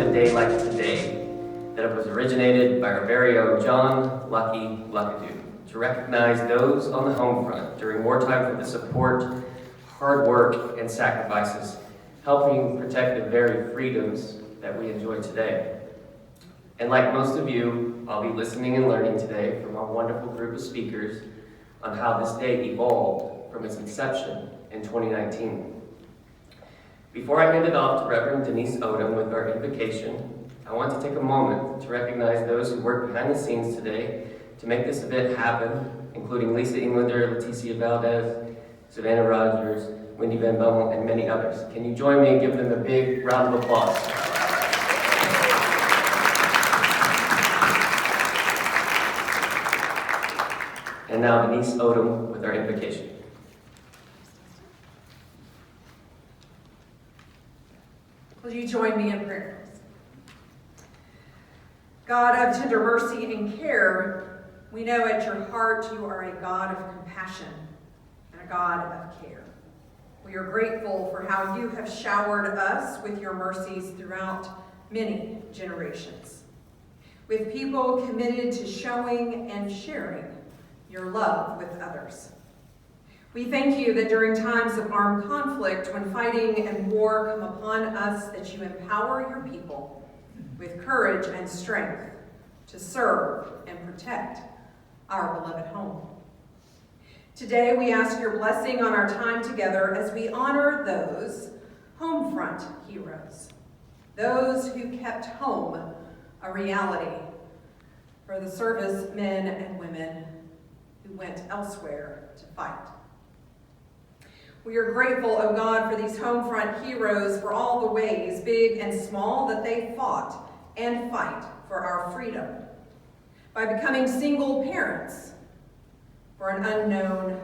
a day like today that it was originated by our very own John Lucky Luckadoo to recognize those on the home front during wartime for the support, hard work, and sacrifices, helping protect the very freedoms that we enjoy today. And like most of you, I'll be listening and learning today from our wonderful group of speakers on how this day evolved from its inception in 2019. Before I hand it off to Reverend Denise Odom with our invocation, I want to take a moment to recognize those who worked behind the scenes today to make this event happen, including Lisa Englander, Leticia Valdez, Savannah Rogers, Wendy Van Bommel, and many others. Can you join me and give them a big round of applause? And now Denise Odom with our invocation. Will you join me in prayer? God of tender mercy and care, we know at your heart you are a God of compassion and a God of care. We are grateful for how you have showered us with your mercies throughout many generations, with people committed to showing and sharing your love with others. We thank you that during times of armed conflict, when fighting and war come upon us, that you empower your people with courage and strength to serve and protect our beloved home. Today, we ask your blessing on our time together as we honor those homefront heroes, those who kept home a reality for the servicemen and women who went elsewhere to fight. We are grateful, O God, for these homefront heroes, for all the ways, big and small, that they fought and fight for our freedom. By becoming single parents for an unknown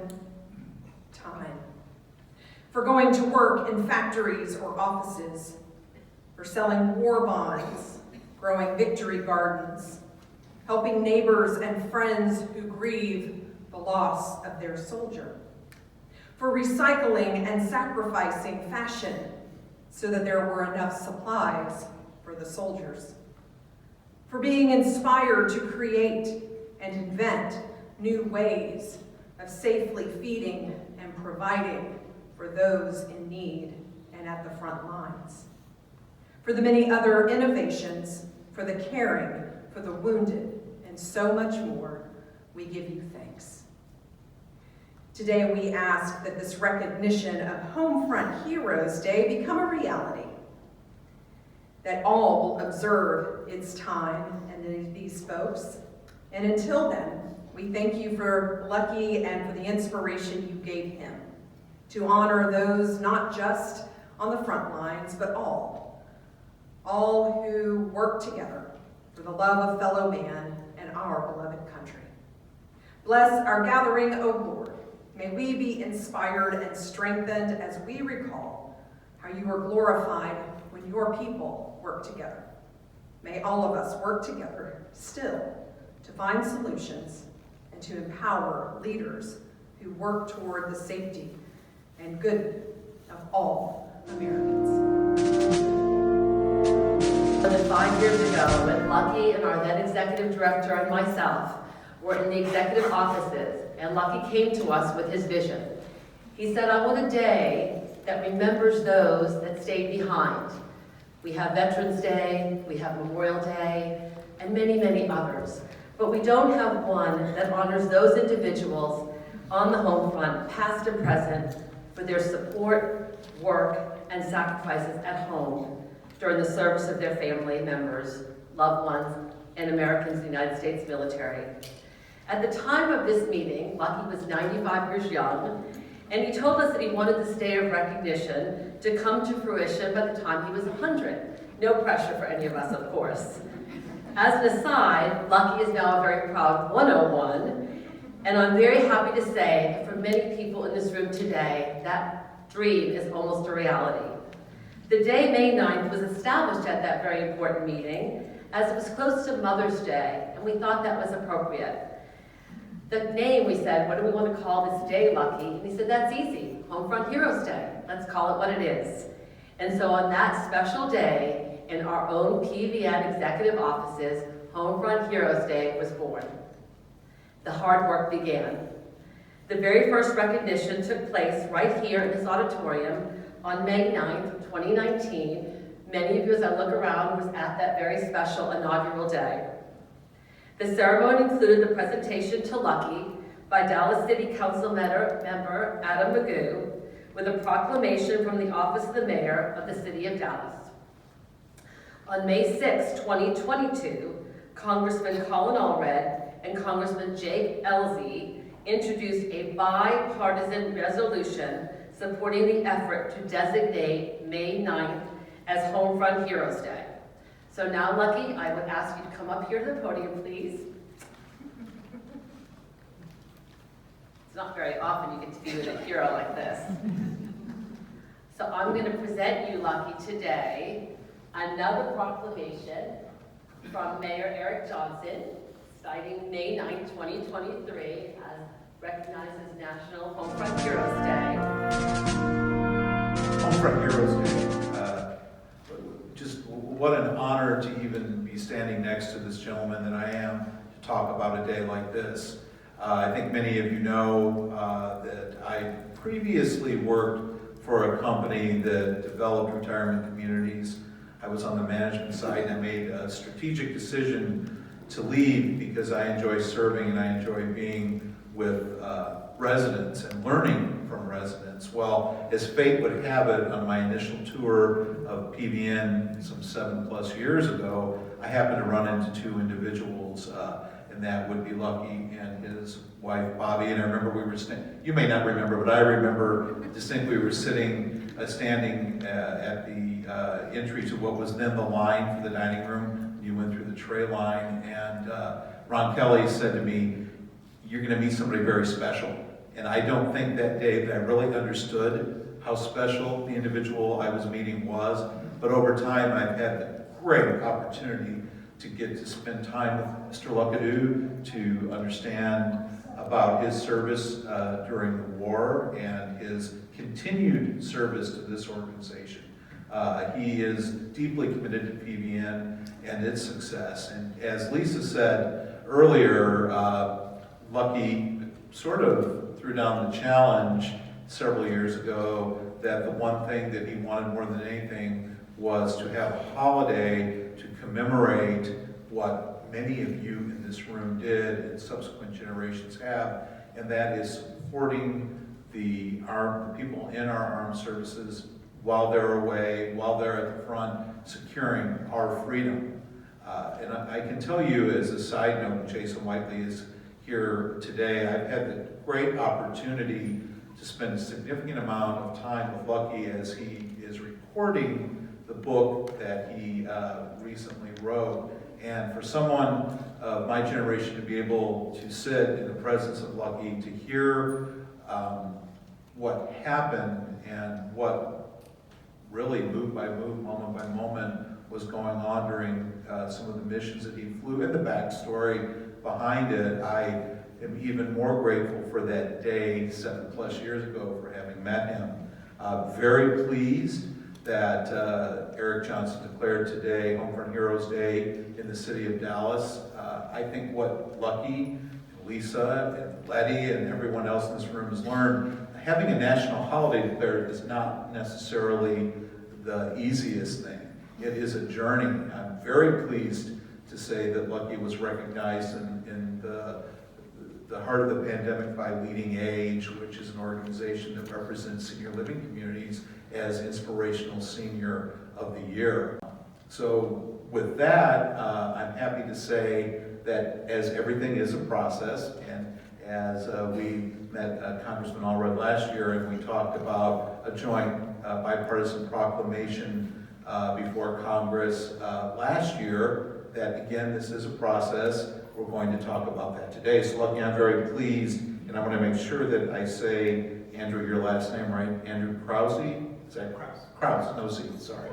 time. For going to work in factories or offices. For selling war bonds, growing victory gardens. Helping neighbors and friends who grieve the loss of their soldier. For recycling and sacrificing fashion so that there were enough supplies for the soldiers. For being inspired to create and invent new ways of safely feeding and providing for those in need and at the front lines. For the many other innovations, for the caring, for the wounded, and so much more, we give you thanks. Today we ask that this recognition of Homefront Heroes Day become a reality, that all will observe its time and these folks. And until then, we thank you for Lucky and for the inspiration you gave him to honor those not just on the front lines, but all who work together for the love of fellow man and our beloved country. Bless our gathering, O Lord. May we be inspired and strengthened as we recall how you were glorified when your people work together. May all of us work together still to find solutions and to empower leaders who work toward the safety and good of all Americans. More than 5 years ago, when Lucky and our then executive director and myself were in the executive offices, and Lucky came to us with his vision. He said, I want a day that remembers those that stayed behind. We have Veterans Day, we have Memorial Day, and many, many others. But we don't have one that honors those individuals on the home front, past and present, for their support, work, and sacrifices at home during the service of their family members, loved ones, and Americans in the United States military. At the time of this meeting, Lucky was 95 years young, and he told us that he wanted this day of recognition to come to fruition by the time he was 100. No pressure for any of us, of course. As an aside, Lucky is now a very proud 101, and I'm very happy to say that for many people in this room today, that dream is almost a reality. The day, May 9th, was established at that very important meeting as it was close to Mother's Day, and we thought that was appropriate. The name, we said, what do we want to call this day, Lucky? And he said, that's easy, Homefront Heroes Day. Let's call it what it is. And so on that special day, in our own PVN executive offices, Homefront Heroes Day was born. The hard work began. The very first recognition took place right here in this auditorium on May 9th, 2019. Many of you, as I look around, was at that very special inaugural day. The ceremony included the presentation to Lucky by Dallas City Council member Adam Magoo, with a proclamation from the Office of the Mayor of the City of Dallas. On May 6, 2022, Congressman Colin Allred and Congressman Jake Elzey introduced a bipartisan resolution supporting the effort to designate May 9th as Homefront Heroes Day. So now, Lucky, I would ask you to come up here to the podium, please. It's not very often you get to be with a hero like this. So I'm going to present you, Lucky, today another proclamation from Mayor Eric Johnson, citing May 9, 2023 as recognized as National Homefront Heroes Day. Homefront Heroes Day. Just what an honor to even be standing next to this gentleman that I am to talk about a day like this. I think many of you know that I previously worked for a company that developed retirement communities. I was on the management side, and I made a strategic decision to leave because I enjoy serving and I enjoy being with residents and learning from residents. Well, as fate would have it, on my initial tour of PVN some 7+ years ago, I happened to run into two individuals, and that would be Lucky and his wife Bobby. And I remember we were you may not remember, but I remember distinctly we were standing at the entry to what was then the line for the dining room. You went through the tray line, and Ron Kelly said to me, "You're going to meet somebody very special." And I don't think that day that I really understood how special the individual I was meeting was. But over time, I've had the great opportunity to get to spend time with Mr. Luckadoo, to understand about his service during the war and his continued service to this organization. He is deeply committed to PVN and its success. And as Lisa said earlier, Lucky sort of threw down the challenge several years ago that the one thing that he wanted more than anything was to have a holiday to commemorate what many of you in this room did and subsequent generations have, and that is supporting the people in our armed services while they're away, while they're at the front, securing our freedom. And I can tell you, as a side note, Jason Whiteley is here today, I've had the great opportunity to spend a significant amount of time with Lucky as he is recording the book that he recently wrote. And for someone of my generation to be able to sit in the presence of Lucky, to hear what happened and what really move by move, moment by moment was going on during some of the missions that he flew, and the backstory behind it, I am even more grateful for that day 7+ years ago for having met him. Very pleased that Eric Johnson declared today Homefront Heroes Day in the city of Dallas. I think what Lucky, Lisa, and Letty, and everyone else in this room has learned, having a national holiday declared is not necessarily the easiest thing. It is a journey. I'm very pleased to say that Lucky was recognized in the heart of the pandemic by Leading Age, which is an organization that represents senior living communities, as Inspirational Senior of the Year. So with that, I'm happy to say that as everything is a process, and as we met Congressman Allred last year and we talked about a joint bipartisan proclamation before Congress last year, that again, this is a process. We're going to talk about that today. So Lucky, I'm very pleased, and I want to make sure that I say, Andrew, your last name right, Andrew Krause? Is that Krause? Krause, no Z, sorry.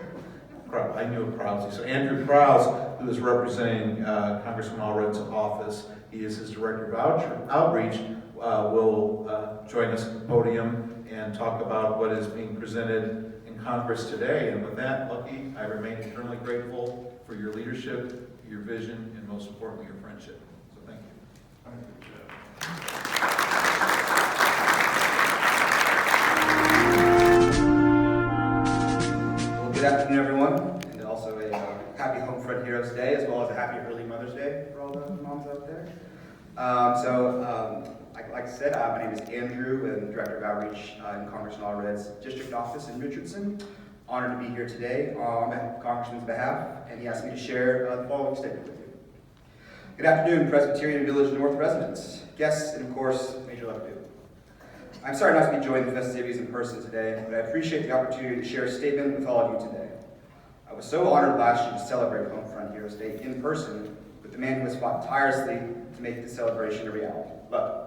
I knew it Krause. So Andrew Krause, who is representing Congressman Allred's office, he is his Director of Outreach, will join us at the podium and talk about what is being presented in Congress today. And with that, Lucky, I remain eternally grateful for your leadership, your vision, and most importantly, your friendship. So thank you. Thank you, Jeff. Well, good afternoon, everyone, and also a happy Homefront Heroes Day, as well as a happy early Mother's Day for all the moms out there. Like I said, my name is Andrew, and Director of Outreach in Congressman Allred's district office in Richardson. Honored to be here today on the Congressman's behalf, and he asked me to share the following statement with you. Good afternoon, Presbyterian Village North residents, guests, and of course, Major Luckadoo. I'm sorry not to be joining the festivities in person today, but I appreciate the opportunity to share a statement with all of you today. I was so honored last year to celebrate Homefront Heroes Day in person with the man who has fought tirelessly to make this celebration a reality, Lucky.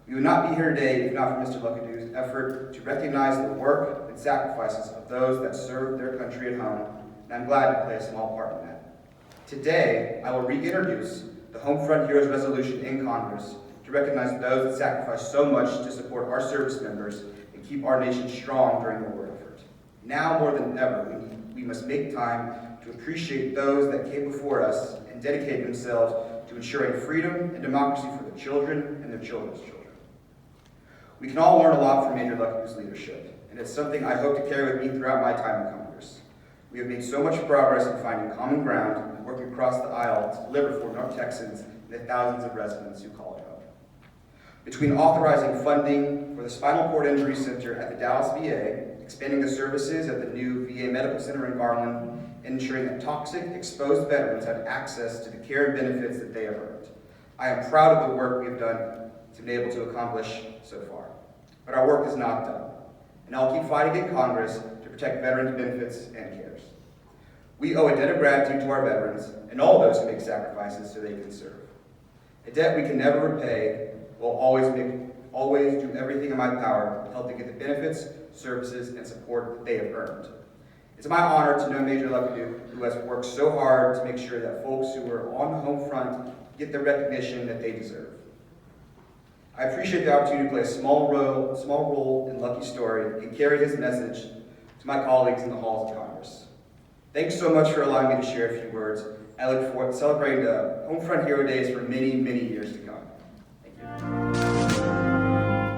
We would not be here today if not for Mr. Luckadoo's effort to recognize the work and sacrifices of those that serve their country at home, and I'm glad to play a small part in that. Today, I will reintroduce the Homefront Heroes Resolution in Congress to recognize those that sacrifice so much to support our service members and keep our nation strong during the war effort. Now more than ever, we must make time to appreciate those that came before us and dedicate themselves to ensuring freedom and democracy for their children and their children's children. We can all learn a lot from Major Luckadoo's leadership, and it's something I hope to carry with me throughout my time in Congress. We have made so much progress in finding common ground and working across the aisle to deliver for North Texans and the thousands of residents who call it home. Between authorizing funding for the Spinal Cord Injury Center at the Dallas VA, expanding the services at the new VA Medical Center in Garland, and ensuring that toxic, exposed veterans have access to the care and benefits that they have earned. I am proud of the work we have done to be able to accomplish so far. But our work is not done, and I'll keep fighting in Congress to protect veterans' benefits and cares. We owe a debt of gratitude to our veterans and all those who make sacrifices so they can serve. A debt we can never repay. Will always do everything in my power to help them get the benefits, services, and support that they have earned. It's my honor to know Major Luckadoo, who has worked so hard to make sure that folks who are on the home front get the recognition that they deserve. I appreciate the opportunity to play a small role in Lucky's story and carry his message to my colleagues in the halls of Congress. Thanks so much for allowing me to share a few words. I look forward to celebrating the Homefront Hero Days for many, many years to come.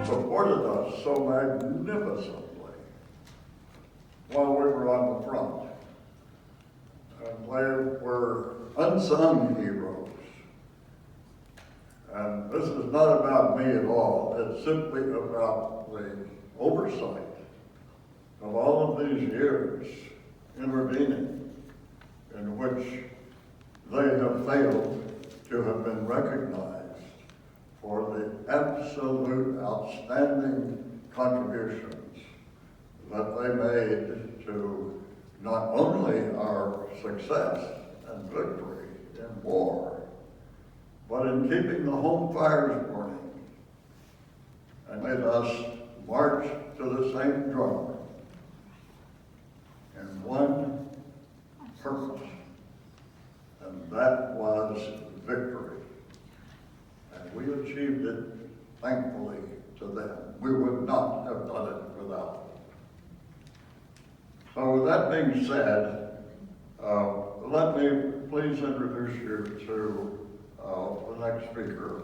Supported us so magnificently while we were on the front. And they were unsung heroes. And this is not about me at all. It's simply about the oversight of all of these years intervening in which they have failed to have been recognized for the absolute outstanding contributions that they made to not only our success and victory in war, but in keeping the home fires burning, and made us march to the same drum in one purpose, and that was victory. And we achieved it, thankfully, to them. We would not have done it without them. So with that being said, let me please introduce you to the next speaker.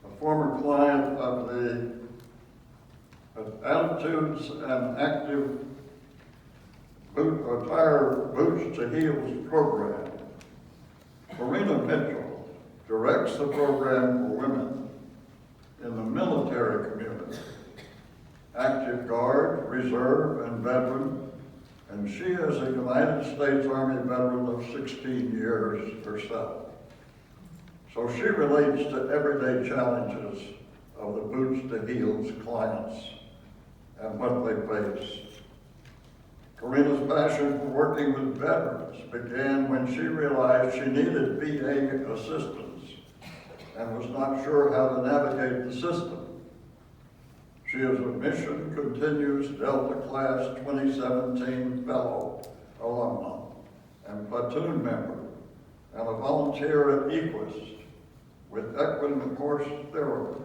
A former client of the Attitudes and Active Tire Boots to Heels program. Marina Mitchell directs the program for women in the military community, active guard, reserve, and veteran, and she is a United States Army veteran of 16 years herself. So she relates to everyday challenges of the Boots to Heels clients and what they face. Karina's passion for working with veterans began when she realized she needed VA assistance and was not sure how to navigate the system. She is a Mission Continues Delta Class 2017 Fellow, alumna, and platoon member, and a volunteer at Equus with Equine Horse Therapy.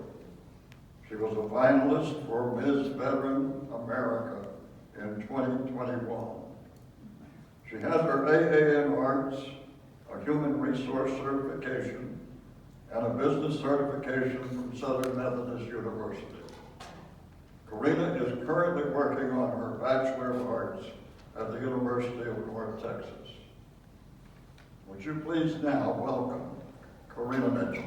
She was a finalist for Ms. Veteran America in 2021. She has her AA in Arts, a Human Resource Certification, and a Business Certification from Southern Methodist University. Karina is currently working on her Bachelor of Arts at the University of North Texas. Would you please now welcome Karina Mitchell.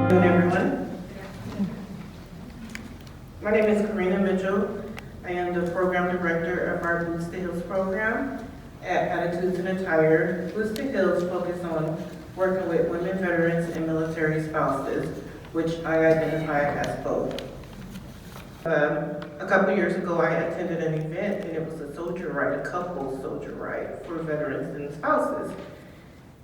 Good afternoon, everyone. My name is Karina Mitchell. I am the program director of our Boots to Hills program at Attitudes and Attire. Boots to Hills focus on working with women veterans and military spouses, which I identify as both. A couple of years ago, I attended an event, and it was a soldier ride, a couples soldier ride for veterans and spouses.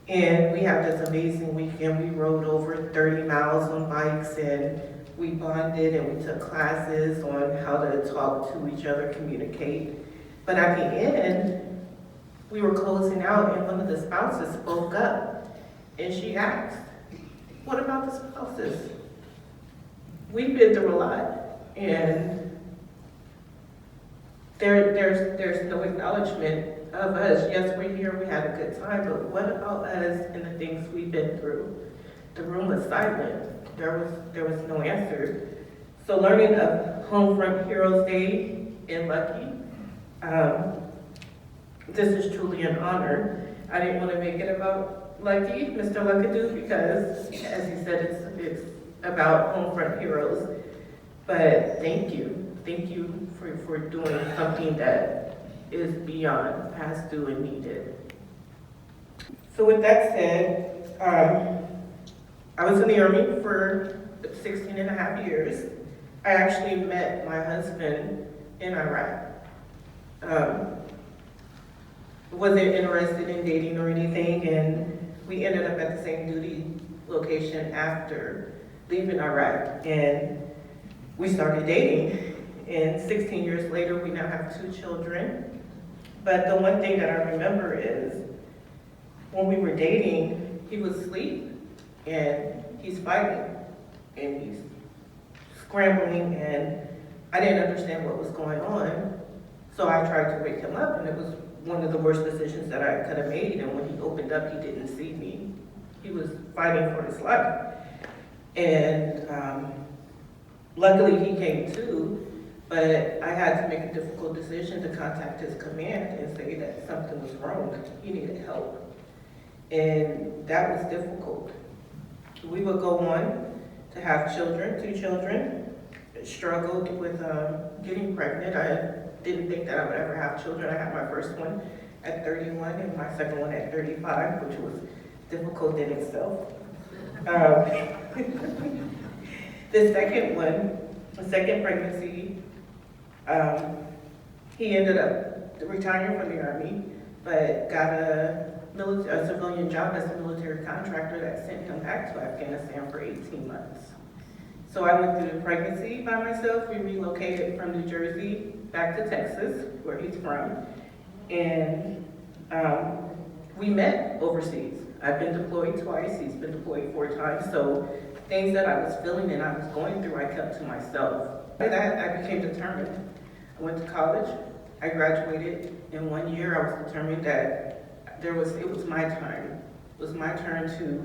And we had this amazing weekend. We rode over 30 miles on bikes, and we bonded, and we took classes on how to talk to each other, communicate. But at the end, we were closing out, and one of the spouses spoke up, and she asked, "What about the spouses? We've been through a lot, and there's no acknowledgement of us. Yes, we're here, we had a good time, but what about us and the things we've been through?" The room was silent. There was no answer. So learning of Homefront Heroes Day in Lucky, this is truly an honor. I didn't want to make it about Lucky, Mr. Luckadoo, because as he said, it's about Homefront Heroes. But thank you for doing something that is beyond past due and needed. So with that said, I was in the Army for 16 and a half years. I actually met my husband in Iraq. Wasn't interested in dating or anything, and we ended up at the same duty location after leaving Iraq, and we started dating. And 16 years later, we now have 2 children. But the one thing that I remember is when we were dating, he was asleep and he's fighting and he's scrambling, and I didn't understand what was going on. So I tried to wake him up, and it was one of the worst decisions that I could have made. And when he opened up, he didn't see me. He was fighting for his life. And luckily he came to. But I had to make a difficult decision to contact his command and say that something was wrong. He needed help. And that was difficult. We would go on to have children, 2 children. Struggled with getting pregnant. I didn't think that I would ever have children. I had my first one at 31 and my second one at 35, which was difficult in itself. The second pregnancy, he ended up retiring from the Army, but got a civilian job as a military contractor that sent him back to Afghanistan for 18 months. So I went through the pregnancy by myself. We relocated from New Jersey back to Texas, where he's from, and we met overseas. I've been deployed twice, he's been deployed 4 times, so things that I was feeling and I was going through, I kept to myself. After that, I became determined. I went to college, I graduated. In 1 year, I was determined that it was my time. It was my turn to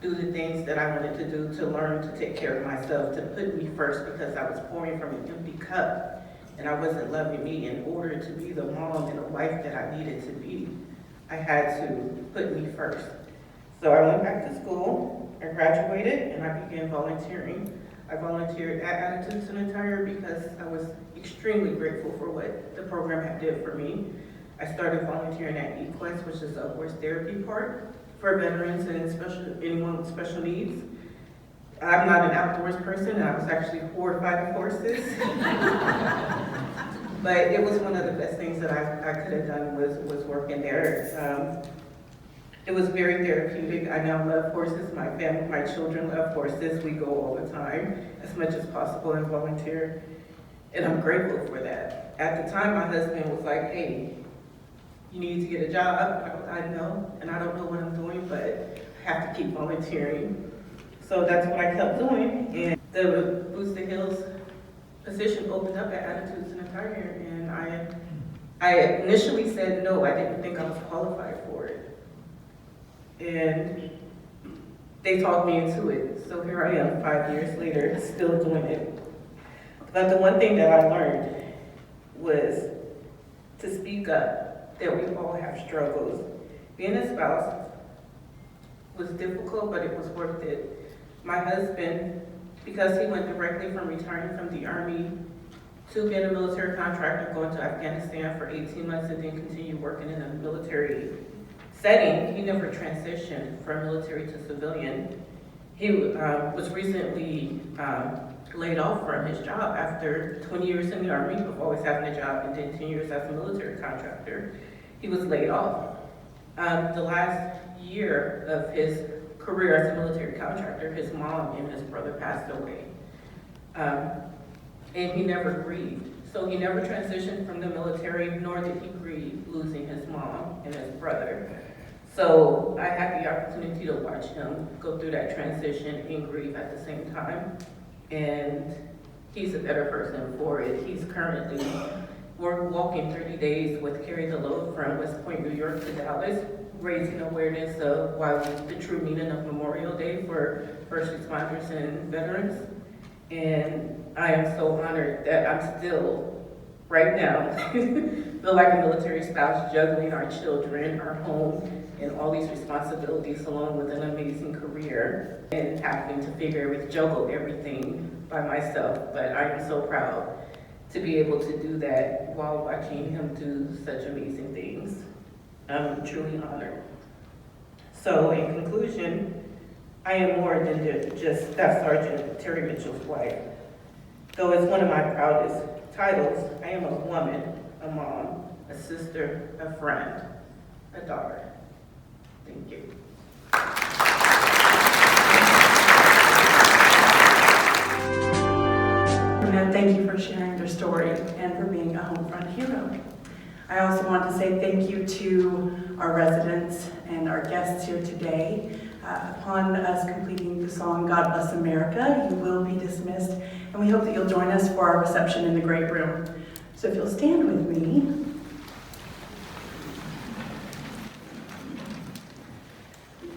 do the things that I wanted to do, to learn to take care of myself, to put me first, because I was pouring from an empty cup and I wasn't loving me. In order to be the mom and the wife that I needed to be, I had to put me first. So I went back to school, I graduated, and I began volunteering. I volunteered at Attitudes and Attire because I was extremely grateful for what the program had did for me. I started volunteering at Equus, which is a horse therapy park for veterans and anyone with special needs. I'm not an outdoors person, and I was actually horrified of horses. But it was one of the best things that I could have done was working there. It was very therapeutic. I now love horses. My family, my children love horses. We go all the time as much as possible and volunteer. And I'm grateful for that. at the time, my husband was like, hey, you need to get a job. I know, and I don't know what I'm doing, but I have to keep volunteering. So that's what I kept doing. And the Booster Hills position opened up at Attitudes and Attire, and I initially said no. I didn't think I was qualified for it. And they talked me into it. So here I am 5 years later, still doing it. But the one thing that I learned was to speak up, that we all have struggles. Being a spouse was difficult, but it was worth it. My husband, because he went directly from retiring from the Army to being a military contractor, going to Afghanistan for 18 months and then continue working in a military setting, he never transitioned from military to civilian. He was recently laid off from his job after 20 years in the Army of always having a job and then 10 years as a military contractor. He was laid off. The last year of his career as a military contractor, his mom and his brother passed away. And he never grieved. So he never transitioned from the military, nor did he grieve losing his mom and his brother. So I had the opportunity to watch him go through that transition and grieve at the same time. And he's a better person for it. He's currently walking 30 days with Carry the Load from West Point, New York to Dallas, raising awareness of the true meaning of Memorial Day for first responders and veterans. And I am so honored that I'm still, right now, feel like a military spouse, juggling our children, our home, and all these responsibilities along with an amazing career and having to juggle everything by myself. But I am so proud to be able to do that while watching him do such amazing things. I'm truly honored. So in conclusion, I am more than just Staff Sergeant Terry Mitchell's wife. Though it's one of my proudest titles, I am a woman, a mom, a sister, a friend, a daughter. Thank you. And thank you for sharing your story and for being a Homefront hero. I also want to say thank you to our residents and our guests here today. Upon us completing the song, God Bless America, you will be dismissed, and we hope that you'll join us for our reception in the Great Room. So if you'll stand with me.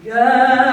God